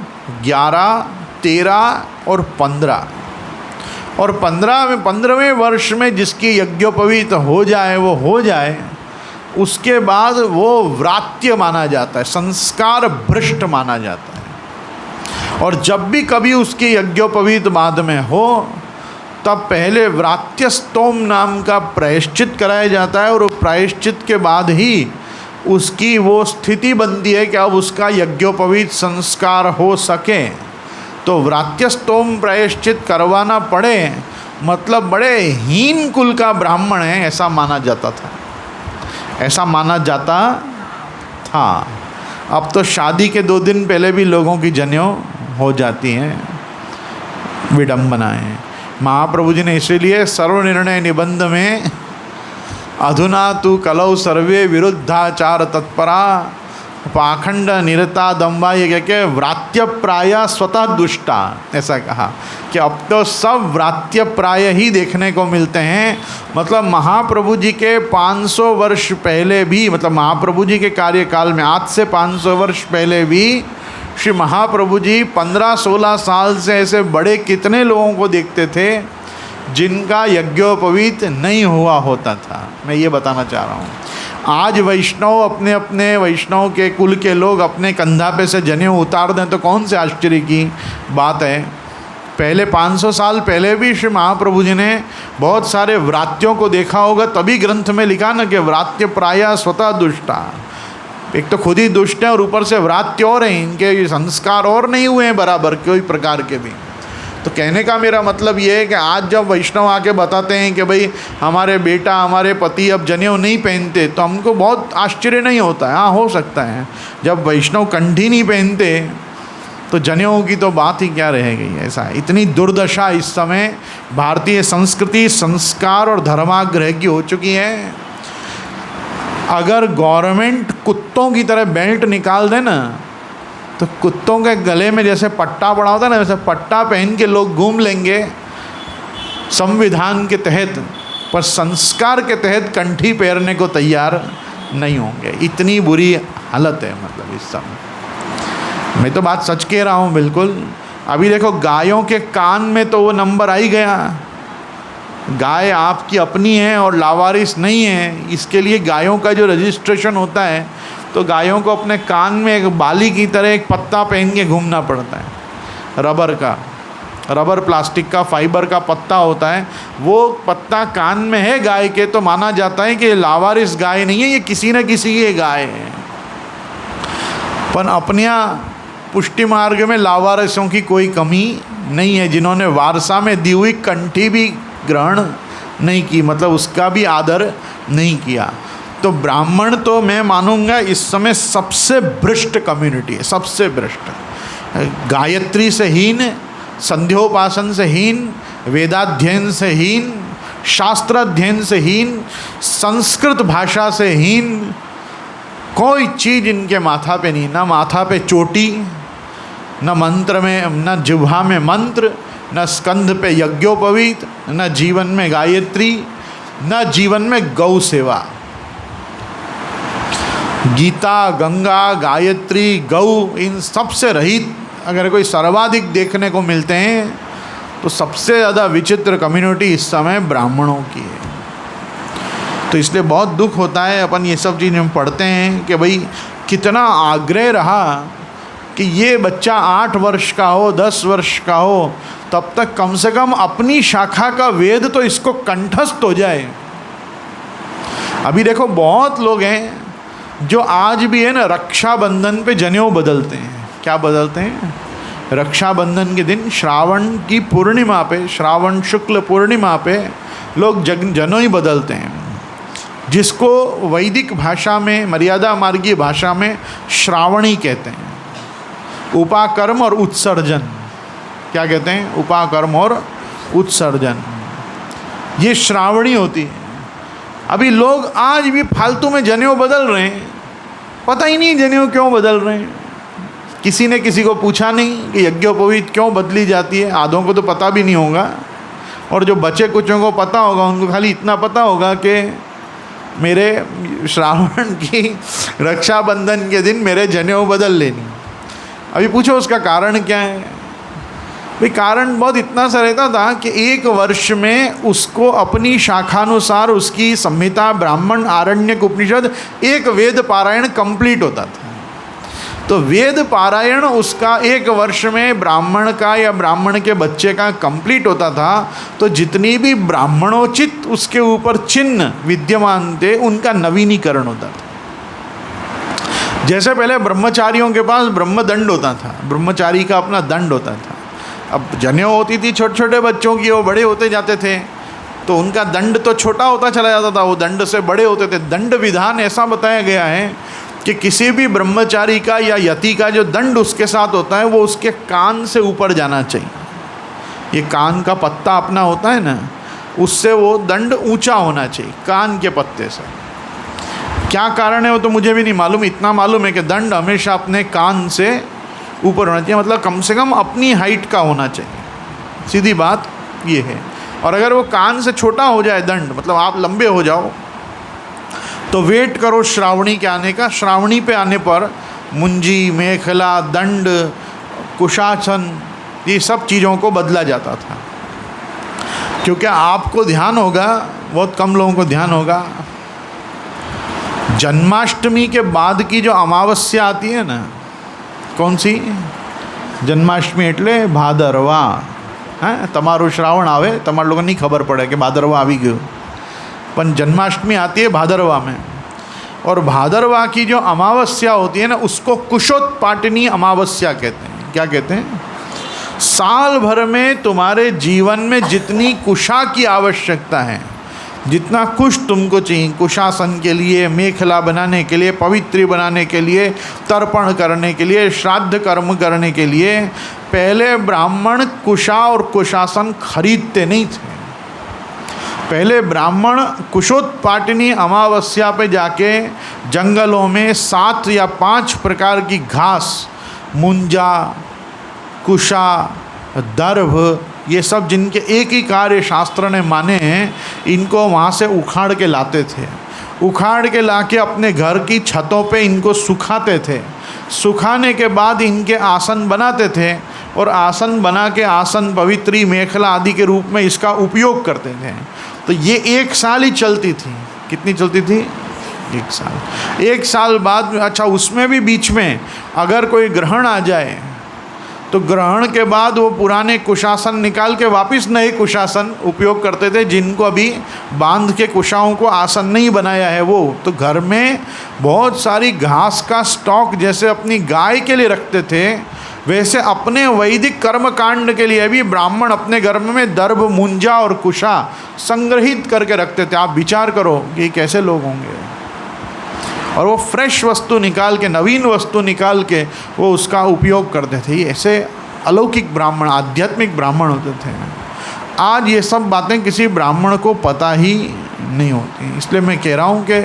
11, 13 और 15 और 15वें वर्ष में जिसकी यज्ञोपवीत हो जाए वो हो जाए, उसके बाद वो व्रात्य माना जाता है, संस्कार भ्रष्ट माना जाता है। और जब भी कभी उसकी यज्ञोपवीत बाद में हो तब पहले व्रात्य स्तोम नाम का प्रायश्चित कराया जाता है और प्रायश्चित के बाद ही उसकी वो स्थिति बनती है कि अब उसका यज्ञोपवीत संस्कार हो सके। तो व्रात्यस्तोम प्रायश्चित करवाना पड़े मतलब बड़े हीन कुल का ब्राह्मण है ऐसा माना जाता था, ऐसा माना जाता था। अब तो शादी के 2 दिन पहले भी लोगों की जनेऊ हो जाती हैं, विडम्बनाएं। महाप्रभु जी ने इसीलिए सर्वनिर्णय निबंध में अधुना तु कलौ सर्वे विरुद्धाचार तत्परा पाखंड निरता दम्बा, ये कह के व्रात्य प्राय स्वतः दुष्टा, ऐसा कहा कि अब तो सब व्रात्य प्राय ही देखने को मिलते हैं। मतलब महाप्रभु जी के 500 वर्ष पहले भी, मतलब महाप्रभु जी के कार्यकाल में आज से 500 वर्ष पहले भी श्री महाप्रभु जी 15-16 साल से ऐसे बड़े कितने लोगों को देखते थे जिनका यज्ञोपवीत नहीं हुआ होता था। मैं ये बताना चाह रहा हूँ। आज वैष्णव अपने अपने वैष्णव के कुल के लोग अपने कंधा पे से जनेऊ उतार दें तो कौन से आश्चर्य की बात है। पहले 500 साल पहले भी श्री महाप्रभु जी ने बहुत सारे व्रात्यों को देखा होगा, तभी ग्रंथ में लिखा ना कि व्रात्य प्राय स्वतः दुष्टा। एक तो खुद ही दुष्ट हैं और ऊपर से व्रात्य और हैं, इनके संस्कार और नहीं हुए हैं बराबर कोई प्रकार के भी। तो कहने का मेरा मतलब ये है कि आज जब वैष्णव आके बताते हैं कि भाई हमारे बेटा हमारे पति अब जनेऊ नहीं पहनते, तो हमको बहुत आश्चर्य नहीं होता है। हाँ, हो सकता है जब वैष्णव कंठी नहीं पहनते तो जनेऊ की तो बात ही क्या रह गई। ऐसा इतनी दुर्दशा इस समय भारतीय संस्कृति, संस्कार और धर्माग्रह की हो चुकी है। अगर गवर्नमेंट कुत्तों की तरह बेल्ट निकाल दे ना, तो कुत्तों के गले में जैसे पट्टा पड़ा होता है ना, वैसे पट्टा पहन के लोग घूम लेंगे संविधान के तहत, पर संस्कार के तहत कंठी पहनने को तैयार नहीं होंगे। इतनी बुरी हालत है मतलब इस समय। मैं तो बात सच कह रहा हूँ बिल्कुल। अभी देखो गायों के कान में तो वो नंबर आ ही गया, गाय आपकी अपनी है और लावारिस नहीं है। इसके लिए गायों का जो रजिस्ट्रेशन होता है, तो गायों को अपने कान में एक बाली की तरह एक पत्ता पहन के घूमना पड़ता है, रबर का, रबर प्लास्टिक का, फाइबर का पत्ता होता है। वो पत्ता कान में है गाय के, तो माना जाता है कि ये लावारिस गाय नहीं है, ये किसी न किसी की गाय है। पर अपने पुष्टि मार्ग में लावारिसों की कोई कमी नहीं है, जिन्होंने वारसा में दी हुई कंठी भी ग्रहण नहीं की, मतलब उसका भी आदर नहीं किया। तो ब्राह्मण तो मैं मानूंगा इस समय सबसे भ्रष्ट कम्युनिटी है, सबसे भ्रष्ट। गायत्री से हीन, संध्योपासन से हीन, वेदाध्ययन से हीन, शास्त्राध्ययन से हीन, संस्कृत भाषा से हीन, कोई चीज़ इनके माथा पे नहीं। ना माथा पे चोटी, न मंत्र में, न जिह्वा में मंत्र, न स्कंध पे यज्ञोपवीत, न जीवन में गायत्री, न जीवन में गौ सेवा। गीता, गंगा, गायत्री, गौ, इन सब से रहित अगर कोई सर्वाधिक देखने को मिलते हैं, तो सबसे ज़्यादा विचित्र कम्युनिटी इस समय ब्राह्मणों की है। तो इसलिए बहुत दुख होता है, अपन ये सब चीज़ हम पढ़ते हैं कि भाई कितना आग्रह रहा कि ये बच्चा 8 वर्ष का हो, 10 वर्ष का हो, तब तक कम से कम अपनी शाखा का वेद तो इसको कंठस्थ हो जाए। अभी देखो बहुत लोग हैं जो आज भी है ना रक्षाबंधन पे जनेऊ बदलते हैं। क्या बदलते हैं? रक्षाबंधन के दिन श्रावण की पूर्णिमा पे, श्रावण शुक्ल पूर्णिमा पे लोग जनेऊ ही बदलते हैं, जिसको वैदिक भाषा में, मर्यादा मार्गीय भाषा में श्रावणी कहते हैं। उपाकर्म और उत्सर्जन, क्या कहते हैं? उपाकर्म और उत्सर्जन, ये श्रावणी होती है। अभी लोग आज भी फालतू में जनेऊ बदल रहे हैं, पता ही नहीं जनेऊ क्यों बदल रहे हैं। किसी ने किसी को पूछा नहीं कि यज्ञोपवीत क्यों बदली जाती है, आधों को तो पता भी नहीं होगा, और जो बचे कुछों को पता होगा उनको खाली इतना पता होगा कि मेरे श्रावण की रक्षाबंधन के दिन मेरे जनेऊ बदल लेनी। अभी पूछो उसका कारण क्या है? भाई कारण बहुत इतना सा रहता था कि 1 वर्ष में उसको अपनी शाखानुसार उसकी संहिता, ब्राह्मण, आरण्यक, उपनिषद, एक वेद पारायण कंप्लीट होता था। तो वेद पारायण उसका 1 वर्ष में ब्राह्मण का या ब्राह्मण के बच्चे का कंप्लीट होता था। तो जितनी भी ब्राह्मणोचित उसके ऊपर चिन्ह विद्यमान थे, उनका नवीनीकरण होता था। जैसे पहले ब्रह्मचारियों के पास ब्रह्मदंड होता था, ब्रह्मचारी का अपना दंड होता था। अब जनेऊ होती थी छोटे छोटे बच्चों की, वो बड़े होते जाते थे, तो उनका दंड तो छोटा होता चला जाता था, वो दंड से बड़े होते थे। दंड विधान ऐसा बताया गया है कि किसी भी ब्रह्मचारी का या यति का जो दंड उसके साथ होता है, वो उसके कान से ऊपर जाना चाहिए। ये कान का पत्ता अपना होता है ना, उससे वो दंड ऊंचा होना चाहिए, कान के पत्ते से। क्या कारण है वो तो मुझे भी नहीं मालूम, इतना मालूम है कि दंड हमेशा अपने कान से ऊपर होना चाहिए, मतलब कम से कम अपनी हाइट का होना चाहिए। सीधी बात ये है। और अगर वो कान से छोटा हो जाए दंड, मतलब आप लंबे हो जाओ, तो वेट करो श्रावणी के आने का। श्रावणी पे आने पर मुंजी, मेखला, दंड, कुशासन, ये सब चीज़ों को बदला जाता था। क्योंकि आपको ध्यान होगा, बहुत कम लोगों को ध्यान होगा, जन्माष्टमी के बाद की जो अमावस्या आती है ना, कौन सी? जन्माष्टमी एटले भादरवा। हाँ, तमारू श्रावण आवे, तमार लोगों नहीं खबर पड़े कि भादरवा आवी गयो, पर जन्माष्टमी आती है भादरवा में। और भादरवा की जो अमावस्या होती है ना, उसको कुशोत्पाटिनी अमावस्या कहते हैं। क्या कहते हैं? साल भर में तुम्हारे जीवन में जितनी कुशा की आवश्यकता है, जितना कुश तुमको चाहिए, कुशासन के लिए, मेखला बनाने के लिए, पवित्र बनाने के लिए, तर्पण करने के लिए, श्राद्ध कर्म करने के लिए, पहले ब्राह्मण कुशा और कुशासन खरीदते नहीं थे। पहले ब्राह्मण कुशोत्पाटिनी अमावस्या पे जाके जंगलों में 7 या 5 प्रकार की घास, मुंजा, कुशा, दर्भ, ये सब जिनके एक ही कार्य शास्त्र ने माने हैं, इनको वहाँ से उखाड़ के लाते थे। उखाड़ के लाके अपने घर की छतों पे इनको सुखाते थे। सुखाने के बाद इनके आसन बनाते थे और आसन बना के आसन, पवित्री, मेखला आदि के रूप में इसका उपयोग करते थे। तो ये 1 साल ही चलती थी। कितनी चलती थी? 1 साल। 1 साल बाद, अच्छा उसमें भी बीच में अगर कोई ग्रहण आ जाए तो ग्रहण के बाद वो पुराने कुशासन निकाल के वापस नए कुशासन उपयोग करते थे। जिनको अभी बांध के कुशाओं को आसन नहीं बनाया है वो, तो घर में बहुत सारी घास का स्टॉक जैसे अपनी गाय के लिए रखते थे, वैसे अपने वैदिक कर्म कांड के लिए भी ब्राह्मण अपने घर में दर्भ, मुंजा और कुशा संग्रहित करके रखते थे। आप विचार करो कि कैसे लोग होंगे। और वो फ्रेश वस्तु निकाल के, नवीन वस्तु निकाल के वो उसका उपयोग करते थे। ये ऐसे अलौकिक ब्राह्मण, आध्यात्मिक ब्राह्मण होते थे। आज ये सब बातें किसी ब्राह्मण को पता ही नहीं होती। इसलिए मैं कह रहा हूँ कि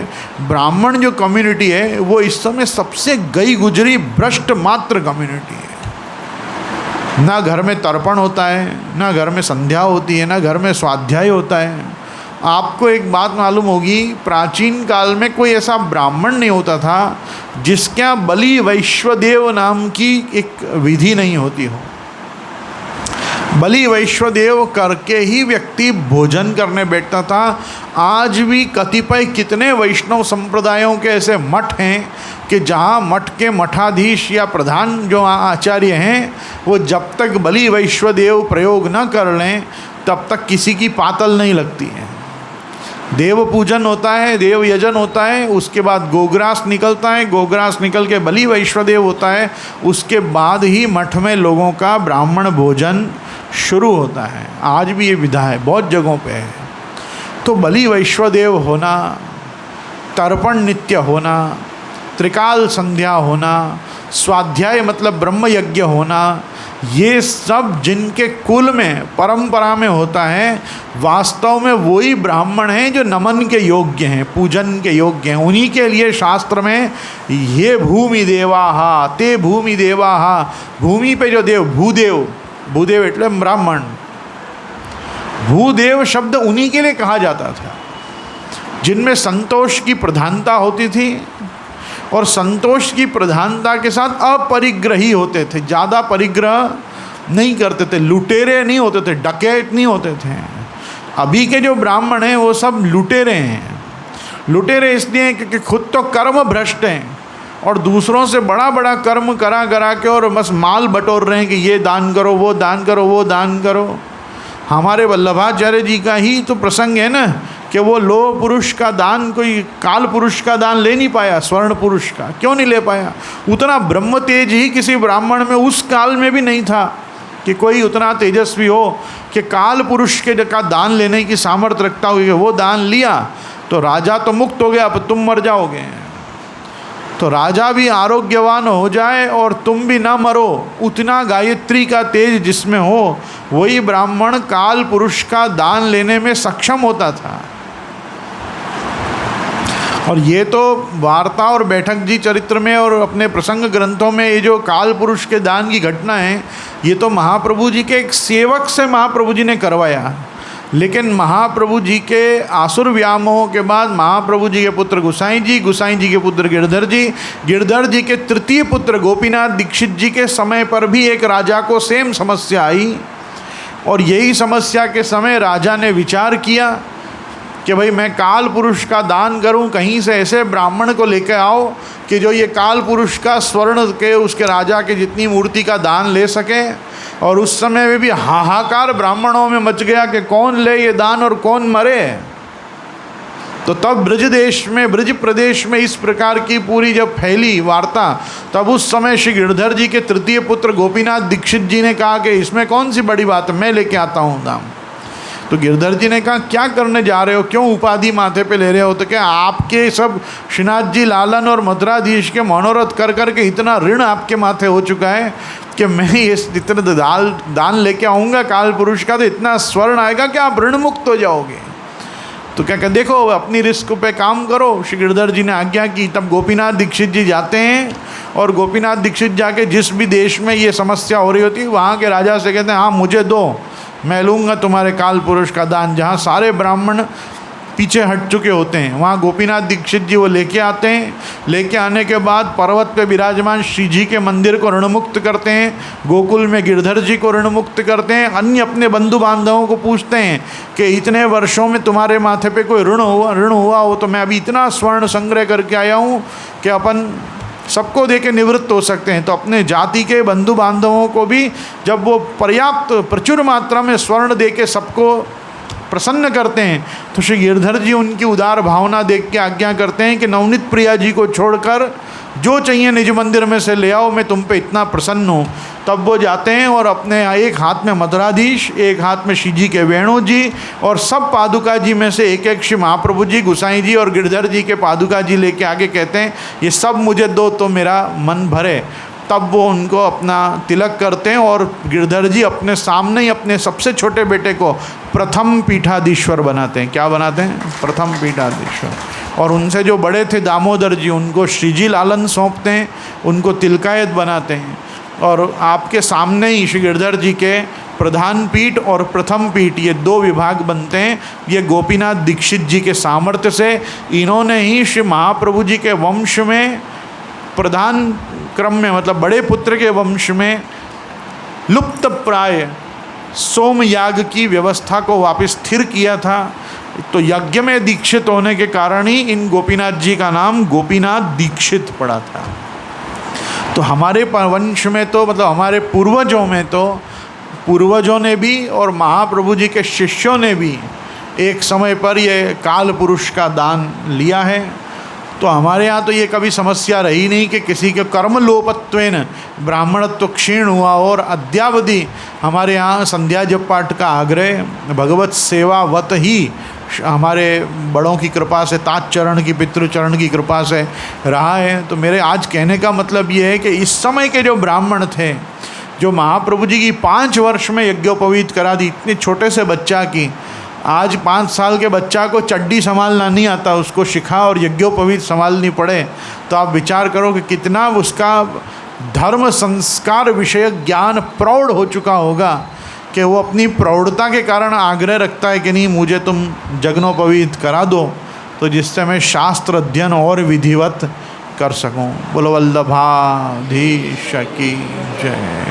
ब्राह्मण जो कम्युनिटी है वो इस समय सबसे गई गुजरी भ्रष्ट मात्र कम्युनिटी है। ना घर में तर्पण होता है, ना घर में संध्या होती है, ना घर में स्वाध्याय होता है। आपको एक बात मालूम होगी, प्राचीन काल में कोई ऐसा ब्राह्मण नहीं होता था जिसके यहाँ बलि वैश्वदेव नाम की एक विधि नहीं होती हो। बलि वैश्वदेव करके ही व्यक्ति भोजन करने बैठता था। आज भी कतिपय कितने वैष्णव संप्रदायों के ऐसे मठ हैं कि जहाँ मठ के मठाधीश या प्रधान जो आचार्य हैं वो जब तक बलि वैश्वदेव प्रयोग न कर लें तब तक किसी की पातल नहीं लगती है। देव पूजन होता है, देव यजन होता है, उसके बाद गोग्रास निकलता है, गोग्रास निकल के बलि वैश्वदेव होता है, उसके बाद ही मठ में लोगों का ब्राह्मण भोजन शुरू होता है। आज भी ये विधा है, बहुत जगहों पे है। तो बलि वैश्वदेव होना, तर्पण नित्य होना, त्रिकाल संध्या होना, स्वाध्याय मतलब ब्रह्म यज्ञ होना, ये सब जिनके कुल में, परंपरा में होता है, वास्तव में वही ब्राह्मण हैं जो नमन के योग्य हैं, पूजन के योग्य हैं। उन्हीं के लिए शास्त्र में ये भूमि देवाहा, ते भूमि देवाहा, भूमि पे जो देव, भूदेव, भूदेव એટલે ब्राह्मण, भूदेव शब्द उन्हीं के लिए कहा जाता था जिनमें संतोष की प्रधानता होती थी और संतोष की प्रधानता के साथ अपरिग्रही होते थे। ज़्यादा परिग्रह नहीं करते थे, लुटेरे नहीं होते थे, डकैत नहीं होते थे। अभी के जो ब्राह्मण हैं वो सब लुटेरे हैं। लुटेरे इसलिए क्योंकि खुद तो कर्म भ्रष्ट हैं और दूसरों से बड़ा बड़ा कर्म करा करा के और बस माल बटोर रहे हैं कि ये दान करो, वो दान करो, वो दान करो। हमारे वल्लभाचार्य जी का ही तो प्रसंग है ना कि वो लोह पुरुष का दान, कोई काल पुरुष का दान ले नहीं पाया, स्वर्ण पुरुष का क्यों नहीं ले पाया? उतना ब्रह्म तेज ही किसी ब्राह्मण में उस काल में भी नहीं था कि कोई उतना तेजस्वी हो कि काल पुरुष के का दान लेने की सामर्थ्य रखता हुआ वो दान लिया तो राजा तो मुक्त हो गया, अब तुम मर जाओगे। तो राजा भी आरोग्यवान हो जाए और तुम भी ना मरो, उतना गायत्री का तेज जिसमें हो वही ब्राह्मण काल पुरुष का दान लेने में सक्षम होता था। और ये तो वार्ता और बैठक जी चरित्र में और अपने प्रसंग ग्रंथों में ये जो काल पुरुष के दान की घटना है, ये तो महाप्रभु जी के एक सेवक से महाप्रभु जी ने करवाया। लेकिन महाप्रभु जी के आसुर व्यामोह के बाद महाप्रभु जी के पुत्र गुसाई जी, गुसाई जी के पुत्र गिरधर जी के तृतीय पुत्र गोपीनाथ दीक्षित जी के समय पर भी एक राजा को सेम समस्या आई। और यही समस्या के समय राजा ने विचार किया कि भाई मैं काल पुरुष का दान करूं, कहीं से ऐसे ब्राह्मण को लेकर आओ कि जो ये काल पुरुष का स्वर्ण के उसके राजा के जितनी मूर्ति का दान ले सके। और उस समय में भी हाहाकार ब्राह्मणों में मच गया कि कौन ले ये दान और कौन मरे। तो तब ब्रज देश में, ब्रज प्रदेश में इस प्रकार की पूरी जब फैली वार्ता, तब उस समय श्री गिरधर जी के तृतीय पुत्र गोपीनाथ दीक्षित जी ने कहा कि इसमें कौन सी बड़ी बात है, मैं लेके आता हूँ दाम। तो गिरधर जी ने कहा क्या करने जा रहे हो, क्यों उपाधि माथे पे ले रहे हो? तो क्या आपके सब श्रीनाथ जी, लालन और मद्राधीश के मनोरथ कर करके इतना ऋण आपके माथे हो चुका है कि मैं ये इतने दान लेके आऊँगा काल पुरुष का, तो इतना स्वर्ण आएगा कि आप ऋण मुक्त हो जाओगे। तो क्या कहते, देखो अपनी रिस्क पे काम करो। श्री गिरधर जी ने आज्ञा की। तब गोपीनाथ दीक्षित जी जाते हैं और गोपीनाथ दीक्षित जाके जिस भी देश में ये समस्या हो रही होती है वहाँ के राजा से कहते हैं हाँ मुझे दो, मैं लूँगा तुम्हारे काल पुरुष का दान। जहाँ सारे ब्राह्मण पीछे हट चुके होते हैं वहाँ गोपीनाथ दीक्षित जी वो लेके आते हैं। लेके आने के बाद पर्वत पे विराजमान श्री जी के मंदिर को ऋणमुक्त करते हैं, गोकुल में गिरधर जी को ऋणमुक्त करते हैं। अन्य अपने बंधु बांधवों को पूछते हैं कि इतने वर्षों में तुम्हारे माथे पे कोई ऋण हुआ हो तो मैं अभी इतना स्वर्ण संग्रह करके आया हूँ कि अपन सबको दे के निवृत्त हो सकते हैं। तो अपने जाति के बंधु बांधवों को भी जब वो पर्याप्त प्रचुर मात्रा में स्वर्ण दे के सबको प्रसन्न करते हैं तो श्री गिरधर जी उनकी उदार भावना देख के आज्ञा करते हैं कि नवनीत प्रिया जी को छोड़कर जो चाहिए निज मंदिर में से ले आओ, मैं तुम पे इतना प्रसन्न हूँ। तब वो जाते हैं और अपने एक हाथ में मद्राधीश, एक हाथ में श्री जी के वेणु जी और सब पादुका जी में से एक एक श्री महाप्रभु जी, गुसाई जी और गिरधर जी के पादुका जी लेके आगे कहते हैं ये सब मुझे दो तो मेरा मन भरे। तब वो उनको अपना तिलक करते हैं और गिरधर जी अपने सामने ही अपने सबसे छोटे बेटे को प्रथम पीठाधीश्वर बनाते हैं। क्या बनाते हैं? प्रथम पीठाधीश्वर। और उनसे जो बड़े थे दामोदर जी, उनको श्रीजी लालन सौंपते हैं, उनको तिलकायत बनाते हैं। और आपके सामने ही श्री गिरधर जी के प्रधान पीठ और प्रथम पीठ ये दो विभाग बनते हैं। ये गोपीनाथ दीक्षित जी के सामर्थ्य से इन्होंने ही श्री महाप्रभु जी के वंश में प्रधान क्रम में, मतलब बड़े पुत्र के वंश में लुप्त प्राय सोम याग की व्यवस्था को वापस स्थिर किया था। तो यज्ञ में दीक्षित होने के कारण ही इन गोपीनाथ जी का नाम गोपीनाथ दीक्षित पड़ा था। तो हमारे वंश में तो, मतलब हमारे पूर्वजों में तो, पूर्वजों ने भी और महाप्रभु जी के शिष्यों ने भी एक समय पर ये काल पुरुष का दान लिया है। तो हमारे यहाँ तो ये कभी समस्या रही नहीं कि किसी के कर्म लोपत्वेन ब्राह्मणत्व क्षीण हुआ। और अद्यावधि हमारे यहाँ संध्या जप पाठ का आग्रह भगवत सेवावत ही हमारे बड़ों की कृपा से, तात चरण की, पितृचरण की कृपा से रहा है। तो मेरे आज कहने का मतलब ये है कि इस समय के जो ब्राह्मण थे, जो महाप्रभु जी की 5 वर्ष में यज्ञोपवीत करा दी, इतने छोटे से बच्चा की, आज 5 साल के बच्चा को चड्डी संभालना नहीं आता, उसको शिखा और यज्ञोपवीत संभालनी पड़े, तो आप विचार करो कि कितना उसका धर्म संस्कार विषय ज्ञान प्रौढ़ हो चुका होगा कि वो अपनी प्रौढ़ता के कारण आग्रह रखता है कि नहीं मुझे तुम यज्ञोपवीत करा दो, तो जिससे मैं शास्त्र अध्ययन और विधिवत कर सकूं। बोलो वल्लभाधीश की जय।